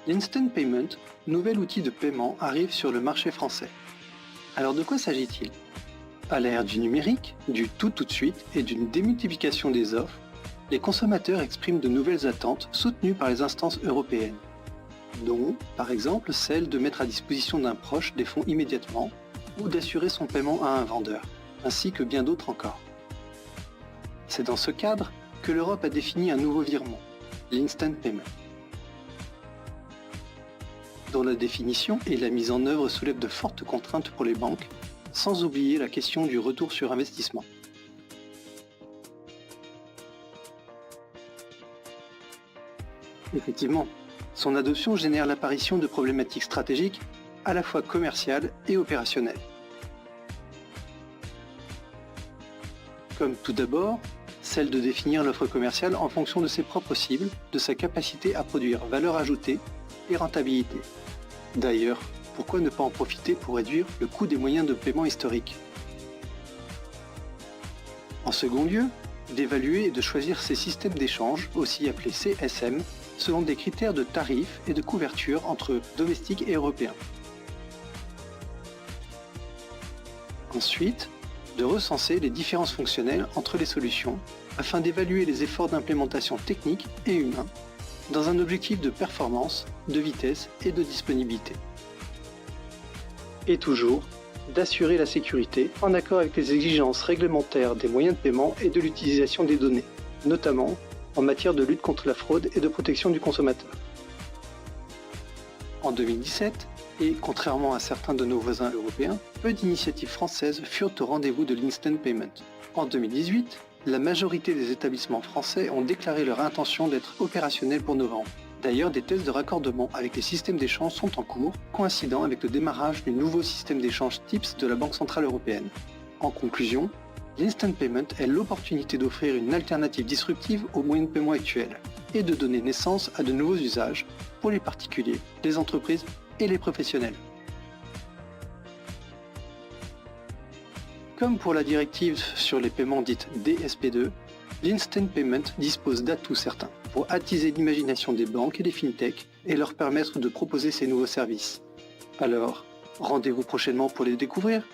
L'instant payment, nouvel outil de paiement, arrive sur le marché français. Alors de quoi s'agit-il? À l'ère du numérique, du tout de suite et d'une démultiplication des offres, les consommateurs expriment de nouvelles attentes soutenues par les instances européennes, dont, par exemple, celle de mettre à disposition d'un proche des fonds immédiatement ou d'assurer son paiement à un vendeur, ainsi que bien d'autres encore. C'est dans ce cadre que l'Europe a défini un nouveau virement, l'instant payment, dont la définition et la mise en œuvre soulèvent de fortes contraintes pour les banques, sans oublier la question du retour sur investissement. Effectivement, son adoption génère l'apparition de problématiques stratégiques à la fois commerciales et opérationnelles. Comme tout d'abord, celle de définir l'offre commerciale en fonction de ses propres cibles, de sa capacité à produire valeur ajoutée et rentabilité. D'ailleurs, pourquoi ne pas en profiter pour réduire le coût des moyens de paiement historiques? En second lieu, d'évaluer et de choisir ces systèmes d'échange, aussi appelés CSM, selon des critères de tarifs et de couverture entre domestiques et européens. Ensuite, de recenser les différences fonctionnelles entre les solutions afin d'évaluer les efforts d'implémentation technique et humains dans un objectif de performance, de vitesse et de disponibilité. Et toujours, d'assurer la sécurité en accord avec les exigences réglementaires des moyens de paiement et de l'utilisation des données, notamment en matière de lutte contre la fraude et de protection du consommateur. En 2017, et contrairement à certains de nos voisins européens, peu d'initiatives françaises furent au rendez-vous de l'instant payment. En 2018, la majorité des établissements français ont déclaré leur intention d'être opérationnels pour novembre. D'ailleurs, des tests de raccordement avec les systèmes d'échange sont en cours, coïncidant avec le démarrage du nouveau système d'échange TIPS de la Banque Centrale Européenne. En conclusion, l'instant payment est l'opportunité d'offrir une alternative disruptive aux moyens de paiement actuels et de donner naissance à de nouveaux usages pour les particuliers, les entreprises et les professionnels. Comme pour la directive sur les paiements dite DSP2, l'instant payment dispose d'atouts certains pour attiser l'imagination des banques et des fintechs et leur permettre de proposer ces nouveaux services. Alors, rendez-vous prochainement pour les découvrir.